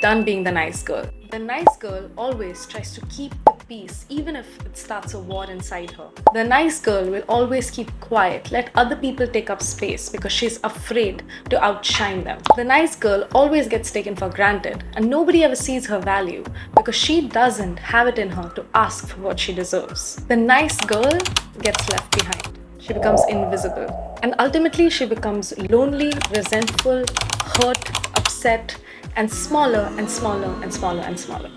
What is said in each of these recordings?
done being the nice girl. The nice girl always tries to keep the peace, even if it starts a war inside her. The nice girl will always keep quiet, let other people take up space because she's afraid to outshine them. The nice girl always gets taken for granted, and nobody ever sees her value because she doesn't have it in her to ask for what she deserves. The nice girl gets left behind. She becomes invisible. And ultimately, she becomes lonely, resentful, hurt, upset, and smaller and smaller and smaller and smaller.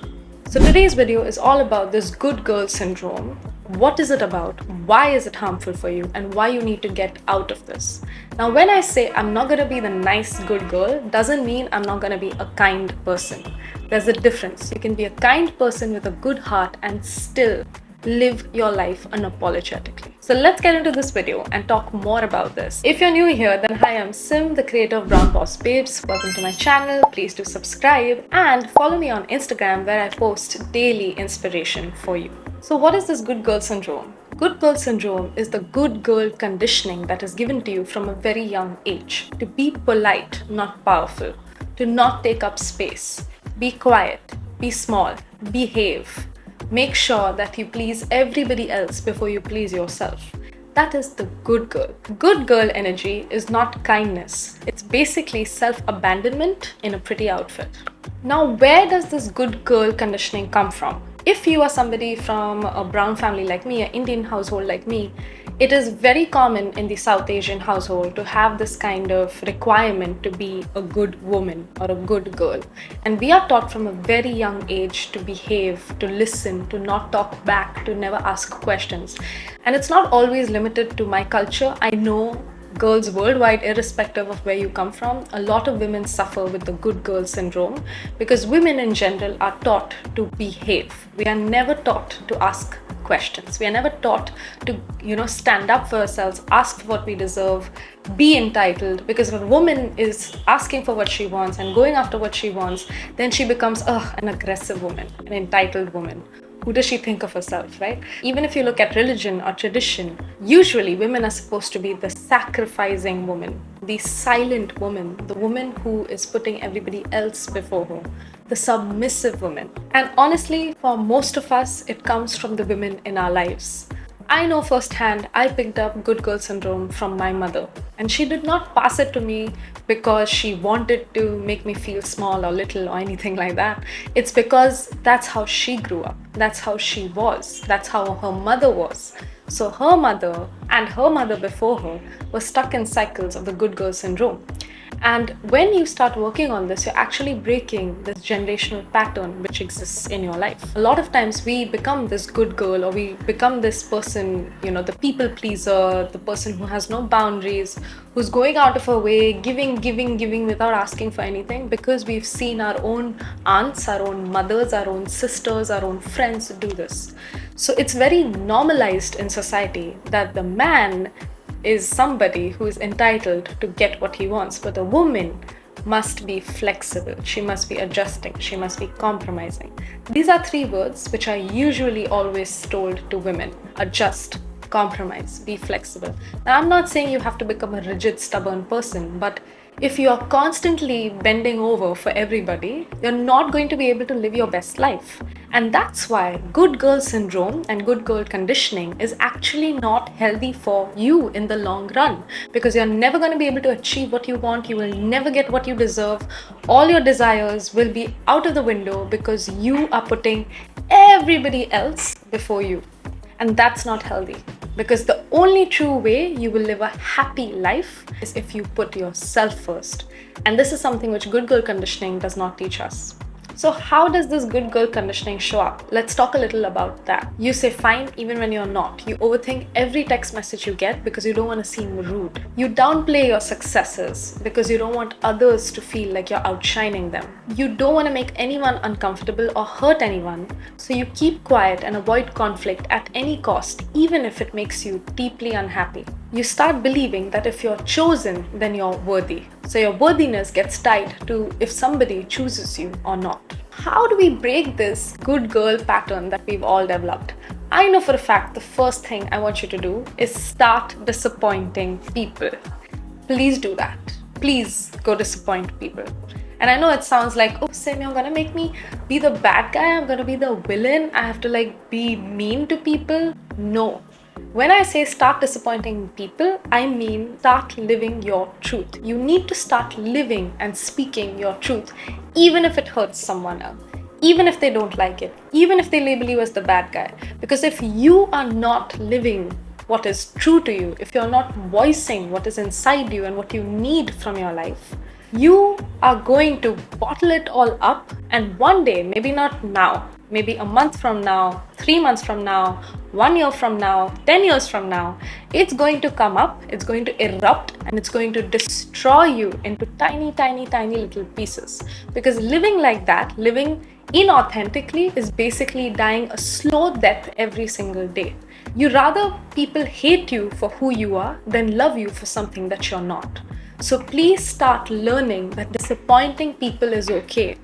So today's video is all about this good girl syndrome. What is it about? Why is it harmful for you? And why you need to get out of this. Now, when I say I'm not going to be the nice good girl, doesn't mean I'm not going to be a kind person. There's a difference. You can be a kind person with a good heart and still live your life unapologetically. So let's get into this video and talk more about this. If you're new here, then hi, I'm Sim, the creator of Brown Boss Babes. Welcome to my channel. Please do subscribe and follow me on Instagram, where I post daily inspiration for you. So what is this good girl syndrome? Good girl syndrome is the good girl conditioning that is given to you from a very young age. To be polite, not powerful. To not take up space. Be quiet. Be small. Behave. Make sure that you please everybody else before you please yourself. That is the good girl. Good girl energy is not kindness. It's basically self-abandonment in a pretty outfit. Now, where does this good girl conditioning come from? If you are somebody from a brown family like me, an Indian household like me, it is very common in the South Asian household to have this kind of requirement to be a good woman or a good girl. And we are taught from a very young age to behave, to listen, to not talk back, to never ask questions. And it's not always limited to my culture. I know girls worldwide, irrespective of where you come from, a lot of women suffer with the good girl syndrome because women in general are taught to behave. We are never taught to ask questions. We are never taught to, stand up for ourselves, ask for what we deserve, be entitled. Because if a woman is asking for what she wants and going after what she wants, then she becomes an aggressive woman, an entitled woman. Who does she think of herself, right? Even if you look at religion or tradition, usually women are supposed to be the sacrificing woman, the silent woman, the woman who is putting everybody else before her, the submissive woman. And honestly, for most of us, it comes from the women in our lives. I know firsthand, I picked up good girl syndrome from my mother. And she did not pass it to me because she wanted to make me feel small or little or anything like that. It's because that's how she grew up. That's how she was. That's how her mother was. So her mother and her mother before her were stuck in cycles of the good girl syndrome. And when you start working on this, you're actually breaking this generational pattern which exists in your life. A lot of times we become this good girl, or we become this person, the people pleaser, the person who has no boundaries, who's going out of her way, giving without asking for anything, because we've seen our own aunts, our own mothers, our own sisters, our own friends do this. So it's very normalized in society that the man is somebody who is entitled to get what he wants, but a woman must be flexible, she must be adjusting, she must be compromising. These are three words which are usually always told to women: adjust, compromise, be flexible. Now, I'm not saying you have to become a rigid, stubborn person, but if you are constantly bending over for everybody, you're not going to be able to live your best life. And that's why good girl syndrome and good girl conditioning is actually not healthy for you in the long run, because you're never going to be able to achieve what you want. You will never get what you deserve. All your desires will be out of the window because you are putting everybody else before you. And that's not healthy, because the only true way you will live a happy life is if you put yourself first. And this is something which good girl conditioning does not teach us. So how does this good girl conditioning show up? Let's talk a little about that. You say fine even when you're not. You overthink every text message you get because you don't want to seem rude. You downplay your successes because you don't want others to feel like you're outshining them. You don't want to make anyone uncomfortable or hurt anyone, so you keep quiet and avoid conflict at any cost, even if it makes you deeply unhappy. You start believing that if you're chosen, then you're worthy. So your worthiness gets tied to if somebody chooses you or not. How do we break this good girl pattern that we've all developed? I know for a fact the first thing I want you to do is start disappointing people. Please do that. Please go disappoint people. And I know it sounds like, oh, Sam, you're gonna make me be the bad guy, I'm gonna be the villain, I have to like be mean to people. No. When I say start disappointing people, I mean start living your truth. You need to start living and speaking your truth, even if it hurts someone else, even if they don't like it, even if they label you as the bad guy. Because if you are not living what is true to you, if you're not voicing what is inside you and what you need from your life, you are going to bottle it all up, and one day, maybe not now, maybe a month from now, 3 months from now, 1 year from now, 10 years from now, it's going to come up, it's going to erupt, and it's going to destroy you into tiny, tiny, tiny little pieces. Because living like that, living inauthentically, is basically dying a slow death every single day. You rather people hate you for who you are than love you for something that you're not. So please start learning that disappointing people is okay.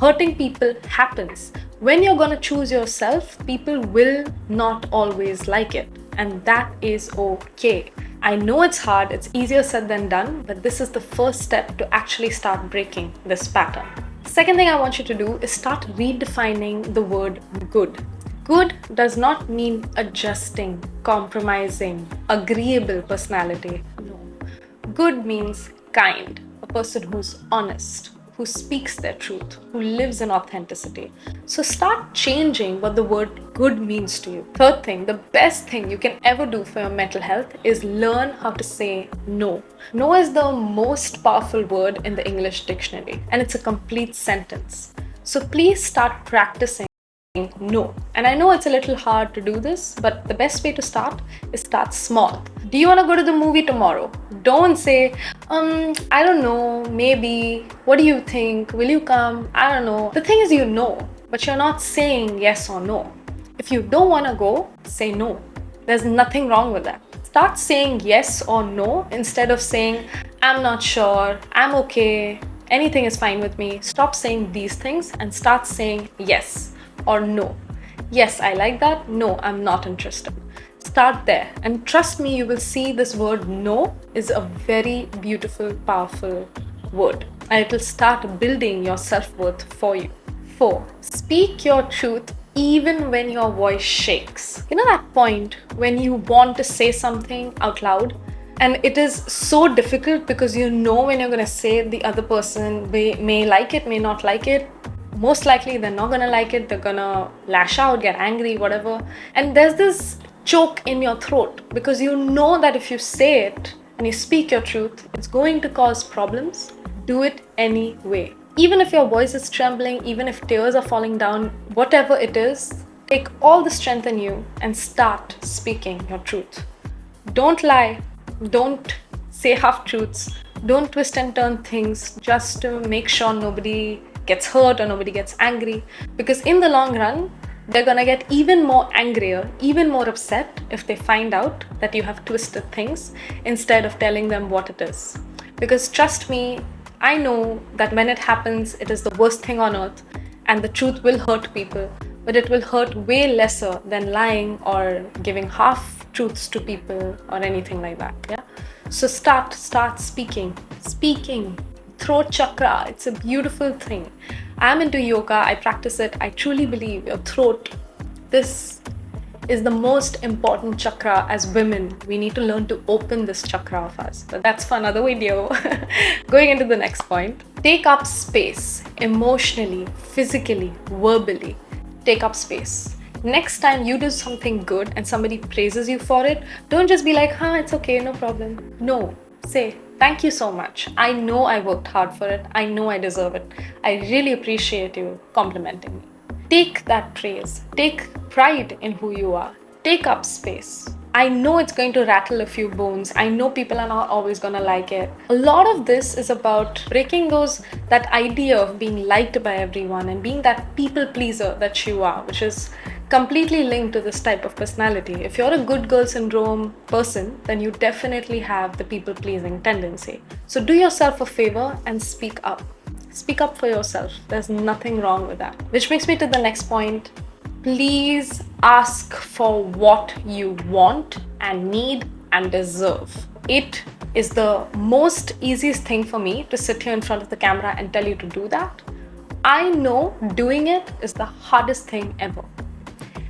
Hurting people happens. When you're gonna choose yourself, people will not always like it. And that is okay. I know it's hard, it's easier said than done, but this is the first step to actually start breaking this pattern. Second thing I want you to do is start redefining the word good. Good does not mean adjusting, compromising, agreeable personality. No. Good means kind, a person who's honest, who speaks their truth, who lives in authenticity. So start changing what the word good means to you. Third thing, the best thing you can ever do for your mental health is learn how to say no. No is the most powerful word in the English dictionary, and it's a complete sentence. So please start practicing no. And I know it's a little hard to do this, but the best way to start is start small. Do you want to go to the movie tomorrow? Don't say, I don't know, maybe, what do you think, will you come, I don't know. The thing is, you know, but you're not saying yes or no. If you don't want to go, say no. There's nothing wrong with that. Start saying yes or no instead of saying, I'm not sure, I'm okay, anything is fine with me. Stop saying these things and start saying yes or no. Yes, I like that. No, I'm not interested. Start there, and trust me, you will see this word no is a very beautiful, powerful word, and it will start building your self-worth for you. 4. Speak your truth even when your voice shakes. You know that point when you want to say something out loud and it is so difficult because you know when you're going to say it, the other person may like it, may not like it. Most likely they're not gonna like it, they're gonna lash out, get angry, whatever. And there's this choke in your throat because you know that if you say it and you speak your truth, it's going to cause problems. Do it anyway. Even if your voice is trembling, even if tears are falling down, whatever it is, take all the strength in you and start speaking your truth. Don't lie, don't say half-truths, don't twist and turn things just to make sure nobody gets hurt or nobody gets angry, because in the long run they're gonna get even more angrier, even more upset if they find out that you have twisted things instead of telling them what it is. Because trust me, I know that when it happens, it is the worst thing on earth and the truth will hurt people, but it will hurt way lesser than lying or giving half truths to people or anything like that. Yeah. So start speaking. Throat chakra, it's a beautiful thing. I'm into yoga, I practice it. I truly believe your throat, this is the most important chakra. As women, we need to learn to open this chakra of us. But that's for another video. Going into the next point. Take up space emotionally, physically, verbally. Take up space. Next time you do something good and somebody praises you for it, don't just be like, it's okay, no problem. No, say, thank you so much. I know I worked hard for it. I know I deserve it. I really appreciate you complimenting me. Take that praise. Take pride in who you are. Take up space. I know it's going to rattle a few bones. I know people are not always going to like it. A lot of this is about breaking that idea of being liked by everyone and being that people pleaser that you are, which is completely linked to this type of personality. If you're a good girl syndrome person, then you definitely have the people pleasing tendency. So do yourself a favor and speak up. Speak up for yourself. There's nothing wrong with that. Which brings me to the next point. Please ask for what you want and need and deserve. it is the most easiest thing for me to sit here in front of the camera and tell you to do that. I know doing it is the hardest thing ever.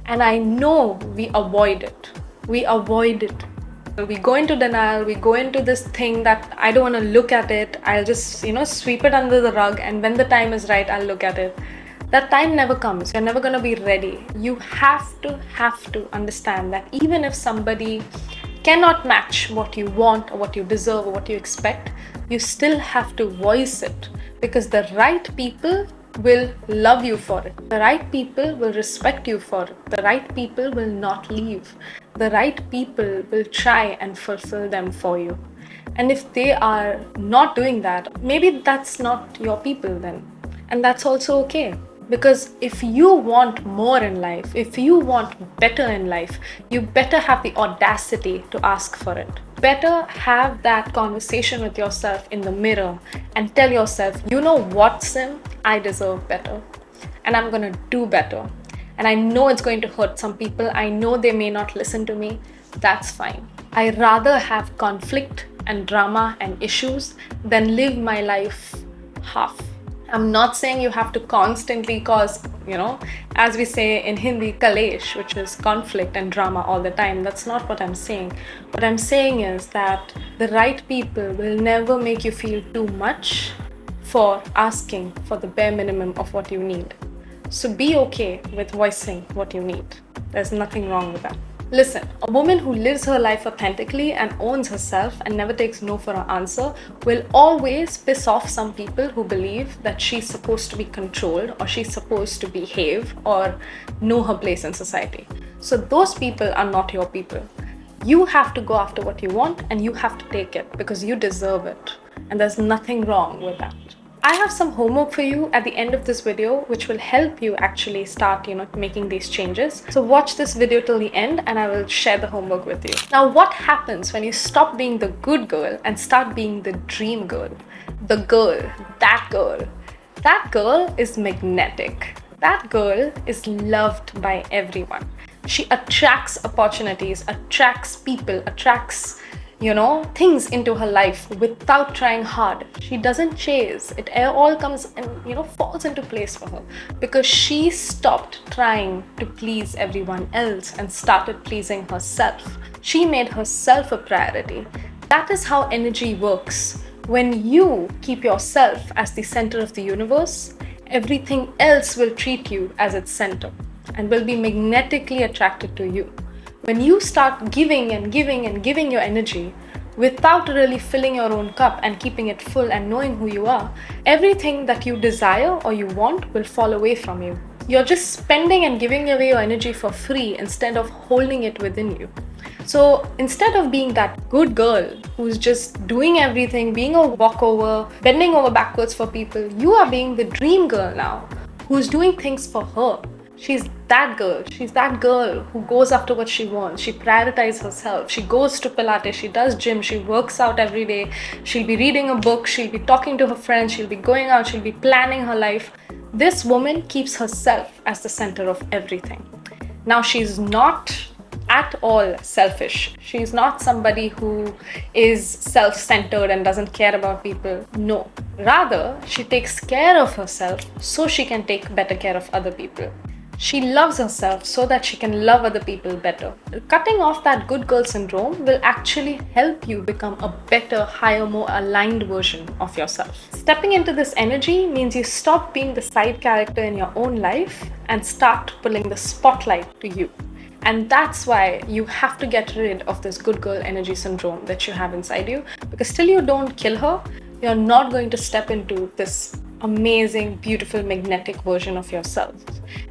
And I know we avoid it. We avoid it. We go into denial, we go into this thing that I don't want to look at it. I'll just, sweep it under the rug, and when the time is right, I'll look at it. That time never comes. You're never going to be ready. You have to understand that even if somebody cannot match what you want or what you deserve or what you expect, you still have to voice it, because the right people will love you for it. The right people will respect you for it. The right people will not leave. The right people will try and fulfill them for you. And if they are not doing that, maybe that's not your people then. And that's also okay. Because if you want more in life, if you want better in life, you better have the audacity to ask for it. Better have that conversation with yourself in the mirror and tell yourself, you know what, Sim? I deserve better. And I'm going to do better. And I know it's going to hurt some people. I know they may not listen to me. That's fine. I rather have conflict and drama and issues than live my life half. I'm not saying you have to constantly cause, as we say in Hindi, kalesh, which is conflict and drama all the time. That's not what I'm saying. What I'm saying is that the right people will never make you feel too much for asking for the bare minimum of what you need. So be okay with voicing what you need. There's nothing wrong with that. Listen, a woman who lives her life authentically and owns herself and never takes no for an answer will always piss off some people who believe that she's supposed to be controlled or she's supposed to behave or know her place in society. So those people are not your people. You have to go after what you want and you have to take it because you deserve it. And there's nothing wrong with that. I have some homework for you at the end of this video, which will help you actually start, making these changes. So watch this video till the end and I will share the homework with you. Now, what happens when you stop being the good girl and start being the dream girl? The girl, that girl. That girl is magnetic. That girl is loved by everyone. She attracts opportunities, attracts people, attracts things into her life without trying hard. She doesn't chase. It all comes and, falls into place for her because she stopped trying to please everyone else and started pleasing herself. She made herself a priority. That is how energy works. When you keep yourself as the center of the universe, everything else will treat you as its center and will be magnetically attracted to you. When you start giving and giving and giving your energy without really filling your own cup and keeping it full and knowing who you are, everything that you desire or you want will fall away from you. You're just spending and giving away your energy for free instead of holding it within you. So instead of being that good girl who's just doing everything, being a walkover, bending over backwards for people, you are being the dream girl now who's doing things for her. She's that girl. She's that girl who goes after what she wants. She prioritizes herself. She goes to Pilates. She does gym. She works out every day. She'll be reading a book. She'll be talking to her friends. She'll be going out. She'll be planning her life. This woman keeps herself as the center of everything. Now, she's not at all selfish. She's not somebody who is self-centered and doesn't care about people. No. Rather, she takes care of herself so she can take better care of other people. She loves herself so that she can love other people better. Cutting off that good girl syndrome will actually help you become a better, higher, more aligned version of yourself. Stepping into this energy means you stop being the side character in your own life and start pulling the spotlight to you. And that's why you have to get rid of this good girl energy syndrome that you have inside you, because till you don't kill her, you're not going to step into this amazing, beautiful, magnetic version of yourself.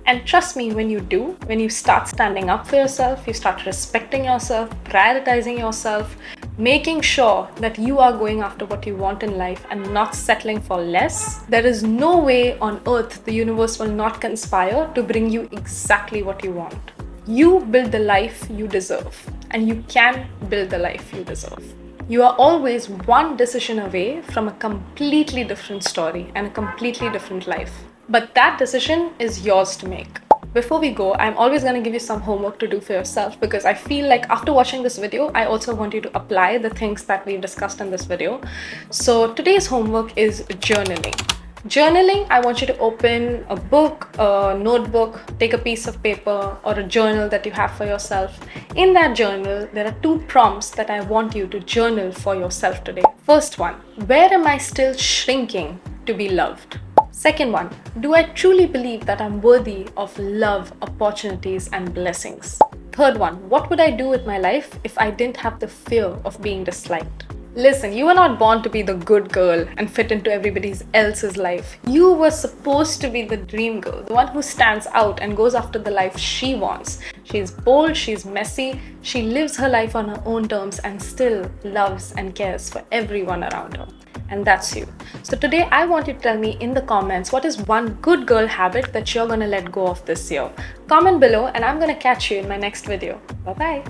And trust me, when you do, when you start standing up for yourself, you start respecting yourself, prioritizing yourself, making sure that you are going after what you want in life and not settling for less, there is no way on earth the universe will not conspire to bring you exactly what you want. You build the life you deserve, and you can build the life you deserve. You are always one decision away from a completely different story and a completely different life. But that decision is yours to make. Before we go, I'm always going to give you some homework to do for yourself, because I feel like after watching this video, I also want you to apply the things that we discussed in this video. So today's homework is journaling. Journaling, I want you to open a book, a notebook, take a piece of paper or a journal that you have for yourself. In that journal, there are 2 prompts that I want you to journal for yourself today. First one, where am I still shrinking to be loved? Second one, do I truly believe that I'm worthy of love, opportunities, and blessings? Third one, what would I do with my life if I didn't have the fear of being disliked? Listen, you were not born to be the good girl and fit into everybody else's life. You were supposed to be the dream girl, the one who stands out and goes after the life she wants. She's bold, she's messy, she lives her life on her own terms and still loves and cares for everyone around her. And that's you. So today I want you to tell me in the comments, what is one good girl habit that you're gonna let go of this year? Comment below and I'm gonna catch you in my next video. Bye bye.